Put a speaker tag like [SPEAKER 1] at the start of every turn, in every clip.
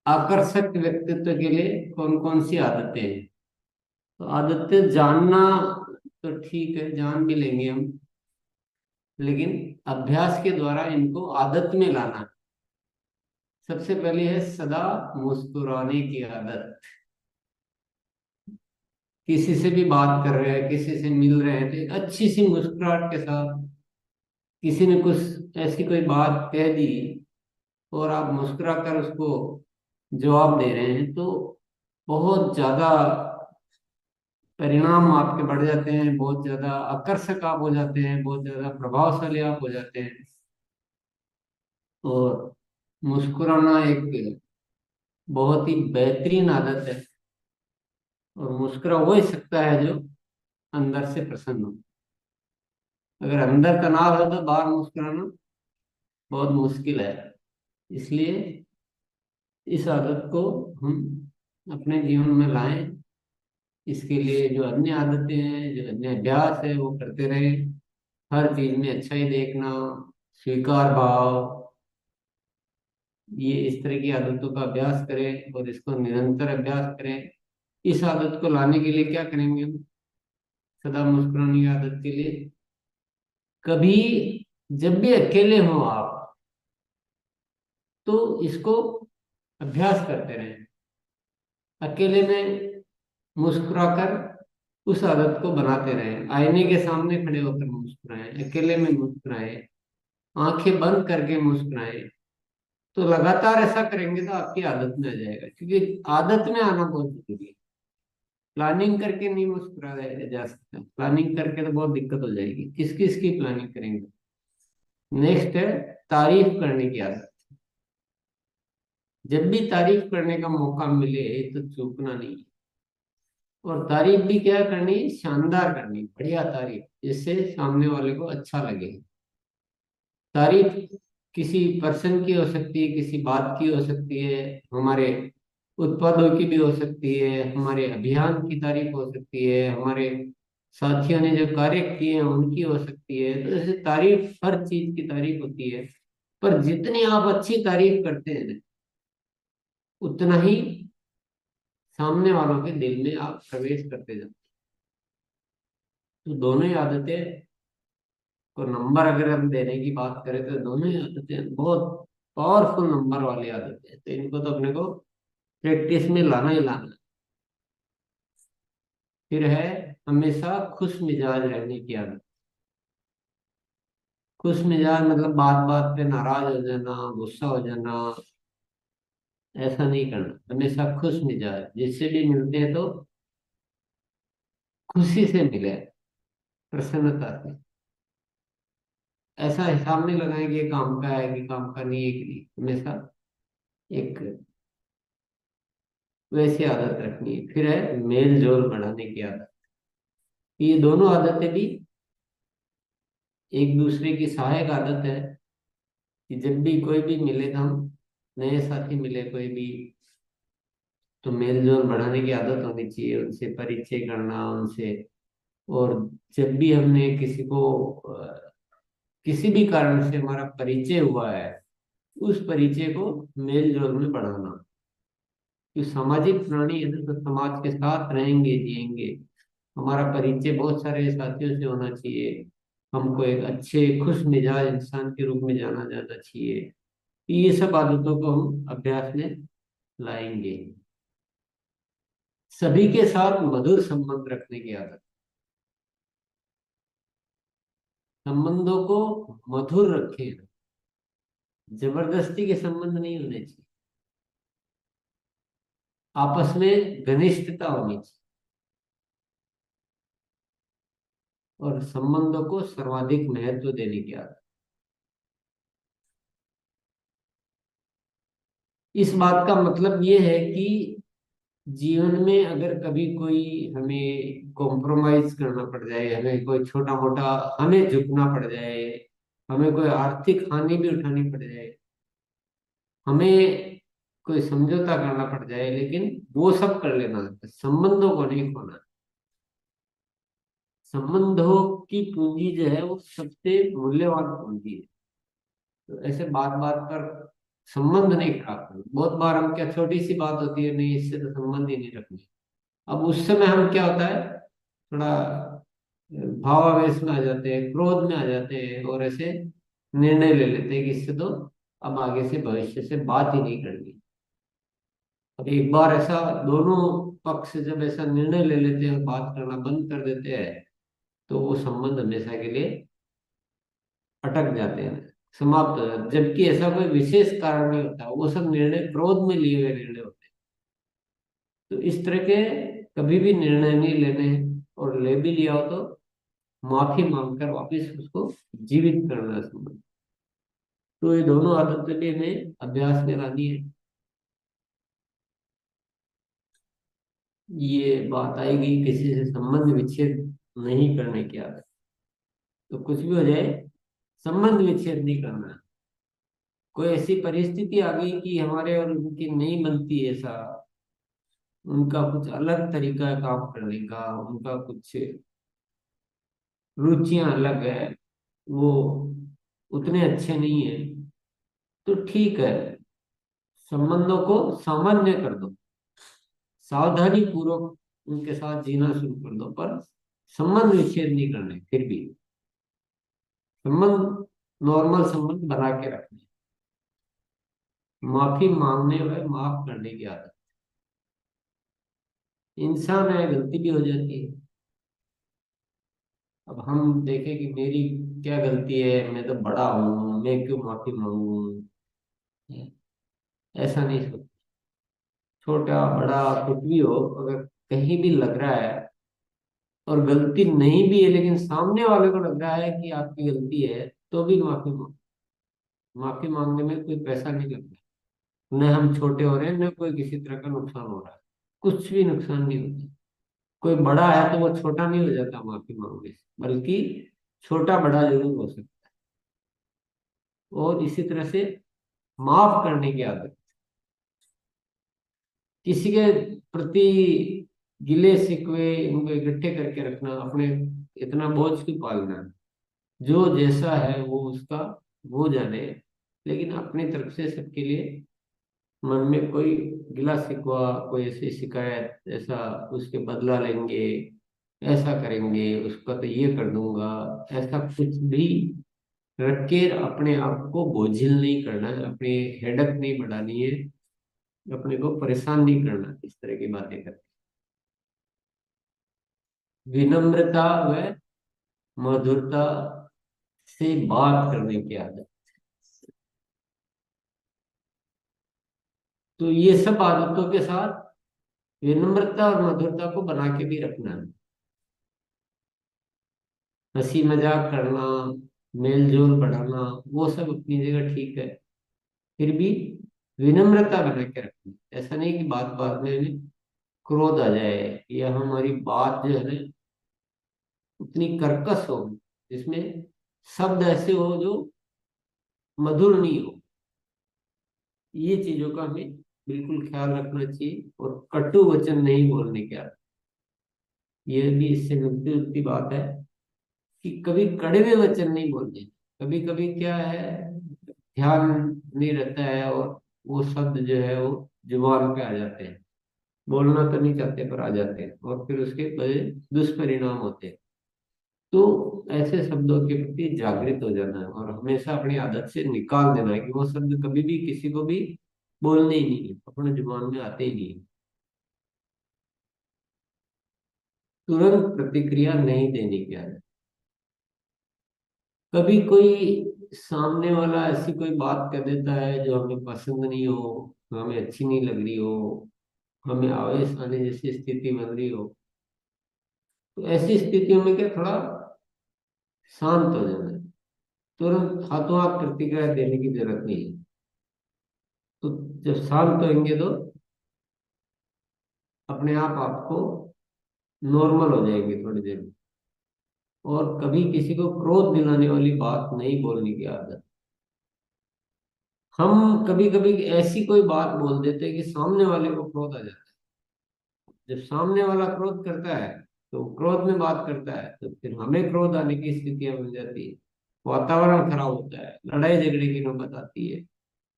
[SPEAKER 1] आकर्षक व्यक्तित्व के लिए कौन कौन सी आदतें हैं। तो आदतें जानना तो ठीक है, जान भी लेंगे हम, लेकिन अभ्यास के द्वारा इनको आदत में लाना है। सबसे पहले है सदा मुस्कुराने की आदत। किसी से भी बात कर रहे हैं, किसी से मिल रहे हैं, तो एक अच्छी सी मुस्कुराहट के साथ किसी ने कुछ ऐसी कोई बात कह दी और आप मुस्कुरा कर उसको जवाब दे रहे हैं, तो बहुत ज्यादा परिणाम आपके बढ़ जाते हैं, बहुत ज्यादा आकर्षक आप हो जाते हैं, बहुत ज्यादा प्रभावशाली आप हो जाते हैं। और मुस्कुराना एक बहुत ही बेहतरीन आदत है। और मुस्कुरा वो ही सकता है जो अंदर से प्रसन्न हो। अगर अंदर तनाव है तो बाहर मुस्कुराना बहुत मुश्किल है। इसलिए इस आदत को हम अपने जीवन में लाएं। इसके लिए जो अन्य आदतें हैं, जो अन्य अभ्यास है, वो करते रहें। हर चीज में अच्छाई देखना, स्वीकार भाव, ये इस तरह की आदतों का अभ्यास करें और इसको निरंतर अभ्यास करें। इस आदत को लाने के लिए क्या करेंगे हम? सदा मुस्कुराने की आदत के लिए कभी, जब भी अकेले हो आप, तो इसको अभ्यास करते रहें। अकेले में मुस्कुराकर उस आदत को बनाते रहें। आईने के सामने खड़े होकर मुस्कुराएं, अकेले में मुस्कुराएं, आंखें बंद करके मुस्कुराएं। तो लगातार ऐसा करेंगे तो आपकी आदत में आ जाएगा, क्योंकि आदत में आना बहुत जरूरी है। प्लानिंग करके नहीं मुस्कुराया जा सकता। प्लानिंग करके तो बहुत दिक्कत हो जाएगी। किस किस की प्लानिंग करेंगे? नेक्स्ट है तारीफ करने की आदत। जब भी तारीफ करने का मौका मिले तो चूकना नहीं। और तारीफ भी क्या करनी? शानदार करनी, बढ़िया तारीफ, जिससे सामने वाले को अच्छा लगे। तारीफ किसी पर्सन की हो सकती है, किसी बात की हो सकती है, हमारे उत्पादों की भी हो सकती है, हमारे अभियान की तारीफ हो सकती है, हमारे साथियों ने जो कार्य किए हैं उनकी हो सकती है। तो ऐसे तारीफ, हर चीज की तारीफ होती है। पर जितनी आप अच्छी तारीफ करते हैं, उतना ही सामने वालों के दिल में आप प्रवेश करते जाते हैं। तो दोनों ही आदतें को नंबर अगर हम देने की बात करें, तो दोनों ही आदतें बहुत पावरफुल नंबर वाली आदतें हैं। तो इनको तो अपने को प्रैक्टिस में लाना ही लाना है। फिर है हमेशा खुश मिजाज रहने की आदत। खुश मिजाज मतलब बात बात पे नाराज हो जाना, गुस्सा हो जाना, ऐसा नहीं करना। हमेशा खुश मिजाज, जिससे भी मिलते हैं तो खुशी से मिले, प्रसन्नता से। ऐसा हिसाब नहीं लगाएं कि ये काम का है कि काम का नहीं है, कि नहीं। हमेशा एक वैसी आदत रखनी है। फिर है मेल जोल बढ़ाने की आदत। ये दोनों आदतें भी एक दूसरे की सहायक आदत है। कि जब भी कोई भी मिले, तो हम नए साथी मिले कोई भी, तो मेल जोल बढ़ाने की आदत होनी चाहिए, उनसे परिचय करना, उनसे। और जब भी हमने किसी को किसी भी कारण से हमारा परिचय हुआ है, उस परिचय को मेल जोल में बढ़ाना। कि सामाजिक प्राणी है, तो समाज के साथ रहेंगे, जिएंगे। हमारा परिचय बहुत सारे साथियों से होना चाहिए। हमको एक अच्छे खुश मिजाज इंसान के रूप में जाना जाना चाहिए। ये सब आदतों को हम अभ्यास में लाएंगे। सभी के साथ मधुर संबंध रखने की आदत। संबंधों को मधुर रखें। जबरदस्ती के संबंध नहीं होने चाहिए। आपस में घनिष्ठता होनी चाहिए। और संबंधों को सर्वाधिक महत्व देने की आदत। इस बात का मतलब ये है कि जीवन में अगर कभी कोई हमें कॉम्प्रोमाइज करना पड़ जाए, हमें कोई छोटा मोटा, हमें झुकना पड़ जाए, हमें कोई आर्थिक हानि भी उठानी पड़ जाए, हमें कोई समझौता करना पड़ जाए, लेकिन वो सब कर लेना है, संबंधों को नहीं खोना। संबंधों की पूंजी जो है वो सबसे मूल्यवान पूंजी है। तो ऐसे बात बात पर संबंध नहीं खराब करना। बहुत बार हम क्या, छोटी सी बात होती है, नहीं इससे तो संबंध ही नहीं रखने। अब उस समय हम क्या होता है, थोड़ा भावावेश में आ जाते हैं, क्रोध में आ जाते हैं, और ऐसे निर्णय ले लेते हैं कि इससे तो अब आगे से भविष्य से बात ही नहीं करनी। अब एक बार ऐसा दोनों पक्ष जब ऐसा निर्णय ले लेते हैं, बात करना बंद कर देते हैं, तो वो संबंध हमेशा के लिए अटक जाते हैं, समाप्त हो जाते हैं। जबकि ऐसा कोई विशेष कारण नहीं होता, वो सब निर्णय क्रोध में लिए हुए निर्णय होते हैं। तो इस तरह के कभी भी निर्णय नहीं लेने, और ले भी लिया हो तो माफी मांगकर वापस उसको जीवित करना है संबंध। तो ये दोनों आदतें भी हमें अभ्यास में लानी है। ये बात आएगी किसी से संबंध विच्छेद नहीं करने की आदत, तो कुछ भी हो जाए संबंध विच्छेद नहीं करना। कोई ऐसी परिस्थिति आ गई कि हमारे और उनकी नहीं बनती, ऐसा उनका कुछ अलग तरीका है काम करने का, उनका कुछ रुचियां अलग है, वो उतने अच्छे नहीं है, तो ठीक है, संबंधों को सामान्य कर दो, सावधानी पूर्वक उनके साथ जीना शुरू कर दो, पर संबंध विच्छेद नहीं करने। फिर भी संबंध, नॉर्मल संबंध बना के रखने। माफी मांगने व माफ करने की आदत। इंसान है, गलती भी हो जाती है। अब हम देखें कि मेरी क्या गलती है, मैं तो बड़ा हूं, मैं क्यों माफी मांगू, ऐसा नहीं सोच। छोटा बड़ा कुछ भी हो, अगर कहीं भी लग रहा है और गलती नहीं भी है, लेकिन सामने वाले को लग रहा है कि आपकी गलती है, तो भी माफी मांगो। माफी मांगने में कोई पैसा नहीं लगता, न हम छोटे हो रहे हैं, न कोई किसी तरह का नुकसान हो रहा है, कुछ भी नुकसान नहीं होता। कोई बड़ा है तो वो छोटा नहीं हो जाता माफी मांगने से, बल्कि छोटा बड़ा जरूर हो सकता है। और इसी तरह से माफ करने की आदत, किसी के प्रति गिले शिकवे उनको इकट्ठे करके रखना, अपने इतना बोझ क्यों पालना। जो जैसा है वो उसका, वो जाने, लेकिन अपनी तरफ से सबके लिए मन में कोई गिला शिकवा, कोई ऐसी शिकायत, ऐसा उसके बदला लेंगे, ऐसा करेंगे, उसका तो ये कर दूंगा, ऐसा कुछ भी रख के अपने आप को बोझिल नहीं करना है, अपनी हेडक नहीं बढ़ानी है, अपने को परेशान नहीं करना इस तरह की बातें करके। विनम्रता व मधुरता से बात करने की आदत। तो ये सब आदतों के साथ विनम्रता और मधुरता को बना के भी रखना है। हंसी मजाक करना, मेल जोल बढ़ाना, वो सब अपनी जगह ठीक है, फिर भी विनम्रता बना के रखनी। ऐसा नहीं कि बात बात में हमें क्रोध आ जाए, या हमारी बात जो है ना उतनी कर्कश हो, जिसमें शब्द ऐसे हो जो मधुर नहीं हो। ये चीजों का हमें बिल्कुल ख्याल रखना चाहिए, और कटु वचन नहीं बोलने का। ये भी इससे मिलती जुलती बात है कि कभी कड़वे वचन नहीं बोलने। कभी कभी क्या है, ध्यान नहीं रहता है, और वो शब्द जो है वो जुबान पे आ जाते हैं, बोलना तो नहीं चाहते पर आ जाते हैं, और फिर उसके बड़े दुष्परिणाम होते हैं। तो ऐसे शब्दों के प्रति जागृत हो जाना है, और हमेशा अपनी आदत से निकाल देना है कि वो शब्द कभी भी किसी को भी बोलने ही नहीं है, अपने जुबान में आते ही नहीं है। तुरंत प्रतिक्रिया नहीं देने की आदत। कभी कोई सामने वाला ऐसी कोई बात कर देता है जो हमें पसंद नहीं हो, हमें अच्छी नहीं लग रही हो, हमें आवेश आने जैसी स्थिति बन रही हो, तो ऐसी स्थितियों में क्या, थोड़ा शांत हो जाना है। तुरंत हाथों हाथ प्रतिक्रिया देने की जरूरत नहीं है। तो जब शांत होंगे तो अपने आप आपको नॉर्मल हो जाएंगे थोड़ी देर में। और कभी किसी को क्रोध दिलाने वाली बात नहीं बोलने की आदत। हम कभी कभी ऐसी कोई बात बोल देते हैं कि सामने वाले को क्रोध आ जाता है। जब सामने वाला क्रोध करता है, तो क्रोध में बात करता है, तो फिर हमें क्रोध आने की स्थितियां बन जाती है, वातावरण खराब होता है, लड़ाई झगड़े की नौबत आती है।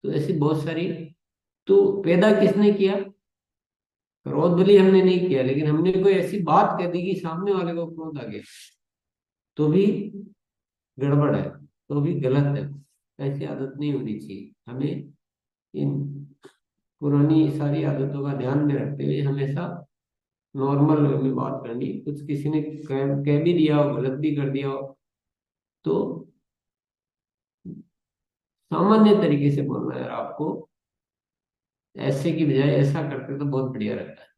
[SPEAKER 1] तो ऐसी बहुत सारी। तो पैदा किसने किया? क्रोध भले हमने नहीं किया, लेकिन हमने कोई ऐसी बात कह दी कि सामने वाले को क्रोध आ गया, तो भी गड़बड़ है, तो भी गलत है। ऐसी आदत नहीं होनी चाहिए हमें। इन पुरानी सारी आदतों का ध्यान में रखते हुए हमेशा नॉर्मल वे में बात करनी। कुछ किसी ने कह भी दिया हो, गलत भी कर दिया हो, तो सामान्य तरीके से बोलना है आपको। ऐसे की बजाय ऐसा करते तो बहुत बढ़िया रहता है।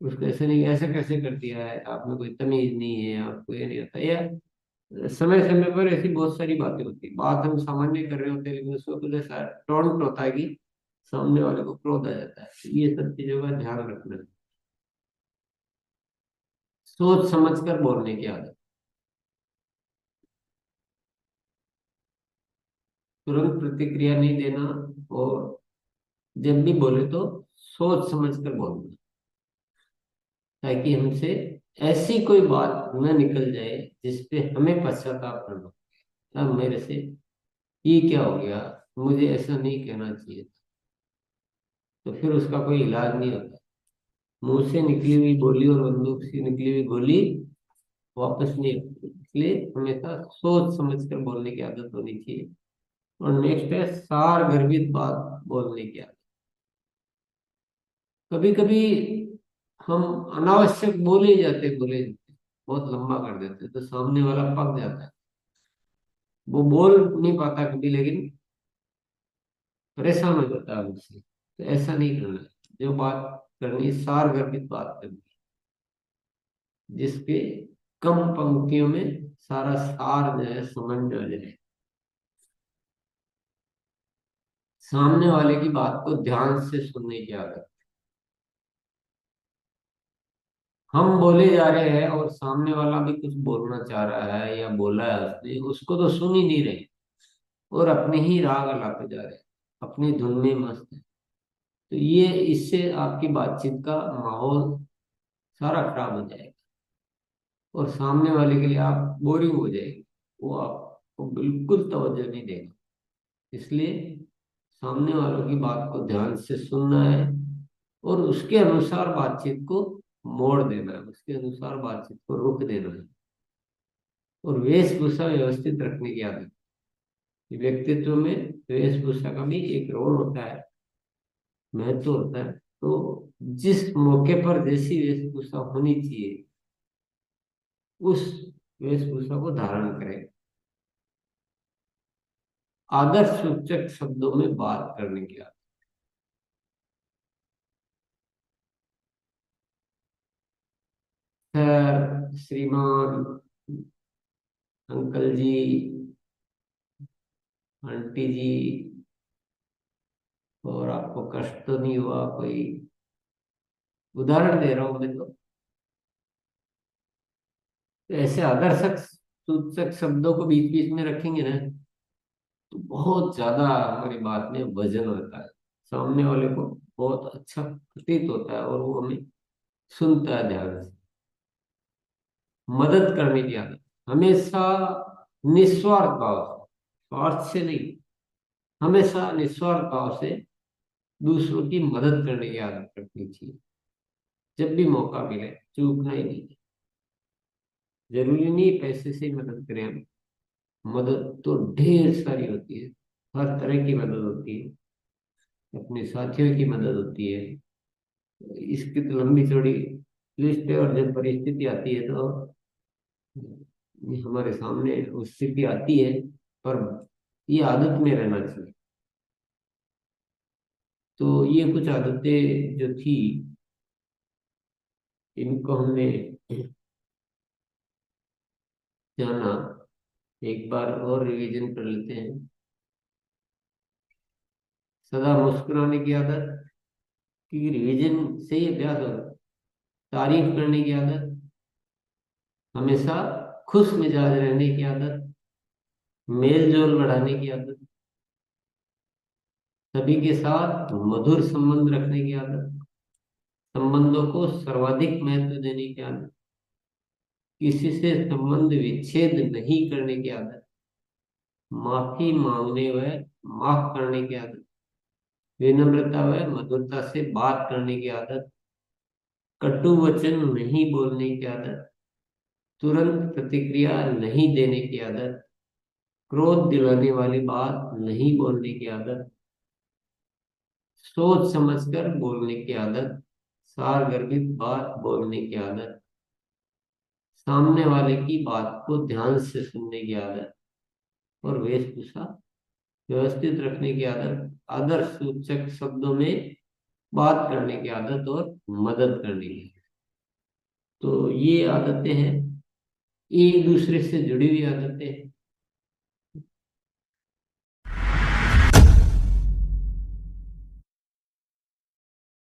[SPEAKER 1] उसको ऐसे नहीं, ऐसा कैसे कर दिया है, आप में कोई तमीज नहीं है, आपको ये नहीं आता, या समय समय पर ऐसी बहुत सारी बातें होती है। बात हम सामान्य कर रहे होते हैं, लेकिन उसमें कुछ ऐसा टोंट होता है कि सामने वाले को क्रोध आ जाता है। ये सब चीजों का ध्यान रखना है। सोच समझ कर बोलने की आदत। तुरंत प्रतिक्रिया नहीं देना, और जब भी बोले तो सोच समझ कर बोलना, ताकि हमसे ऐसी कोई बात न निकल जाए जिसपे हमें पश्चाताप करना। अब मेरे से ये क्या हो गया, मुझे ऐसा नहीं कहना चाहिए, तो फिर उसका कोई इलाज नहीं होता। मुंह से निकली हुई बोली और बंदूक से निकली हुई गोली वापस नहीं आती। इसलिए हमेशा सोच समझ कर बोलने की आदत होनी चाहिए। और नेक्स्ट है सार गर्भित बात बोलने की आदत। कभी कभी हम अनावश्यक बोले जाते, बहुत लंबा कर देते, तो सामने वाला पक जाता है। वो बोल नहीं पाता कभी, लेकिन परेशान हो जाता है उससे। तो ऐसा नहीं करना है। जो बात करनी है, सार गर्भित बात करनी है, जिसके कम पंक्तियों में सारा सार जो है समझ में आ जाए। सामने वाले की बात को ध्यान से सुनने की आदत। हम बोले जा रहे हैं और सामने वाला भी कुछ बोलना चाह रहा है या बोला है उसने, उसको तो सुन ही नहीं रहे, और अपने ही राग अलापे जा रहे हैं, अपनी धुन में मस्त है। तो ये इससे आपकी बातचीत का माहौल सारा खराब हो जाएगा, और सामने वाले के लिए आप बोरिंग हो जाएंगे। वो आपको बिल्कुल तवज्जो नहीं देगा। इसलिए सामने वालों की बात को ध्यान से सुनना है, और उसके अनुसार बातचीत को मोड़ देना है, उसके अनुसार बातचीत को रुख देना है। और वेशभूषा व्यवस्थित रखने की आदत। व्यक्तित्व में वेशभूषा का भी एक रोल होता है, महत्व होता है। तो जिस मौके पर जैसी वेशभूषा होनी चाहिए, उस वेशभूषा को धारण करें। आदर्श सूचक शब्दों में बात करने की आदत। सर, श्रीमान, अंकल जी, आंटी जी, और आपको कष्ट तो नहीं हुआ कोई? उदाहरण दे रहा हूं मैं तो। ऐसे आदर्शक सूचक शब्दों को बीच बीच में रखेंगे ना, तो बहुत ज्यादा हमारी बात में वजन होता है। सामने वाले को बहुत अच्छा प्रतीत होता है, और वो हमें सुनता है ध्यान से। मदद करने की आदत। हमेशा निस्वार्थ भाव से, स्वार्थ से नहीं, हमेशा निस्वार्थ भाव से दूसरों की मदद करने की आदत रखनी चाहिए। जब भी मौका मिले चूकना ही नहीं। जरूरी नहीं पैसे से ही मदद करें हम। मदद तो ढेर सारी होती है, हर तरह की मदद होती है। अपने साथियों की मदद होती है। इसकी तो लंबी चौड़ी लिस्ट है, और जब परिस्थिति आती है तो ये हमारे सामने वो स्थिति आती है। पर ये आदत में रहना चाहिए। तो ये कुछ आदतें जो थी, इनको हमने जाना। एक बार और रिवीजन कर लेते हैं। सदा मुस्कुराने की आदत, क्योंकि रिवीजन से ही अभ्यास होगा। तारीफ करने की आदत, हमेशा खुश मिजाज रहने की आदत, मेल जोल बढ़ाने की आदत, सभी के साथ मधुर संबंध रखने की आदत, संबंधों को सर्वाधिक महत्व देने की आदत, किसी से संबंध विच्छेद नहीं करने की आदत, माफी मांगने व माफ करने की आदत, विनम्रता व मधुरता से बात करने की आदत, कटु वचन नहीं बोलने की आदत, तुरंत प्रतिक्रिया नहीं देने की आदत, क्रोध दिलाने वाली बात नहीं बोलने की आदत, सोच समझकर बोलने की आदत, सारगर्भित बात बोलने की आदत, सामने वाले की बात को ध्यान से सुनने की आदत, और वेशभूषा व्यवस्थित रखने की आदत, आदर्श सूचक शब्दों में बात करने की आदत और मदद करने की। तो ये आदतें हैं, एक दूसरे से जुड़ी हुई आदतें हैं।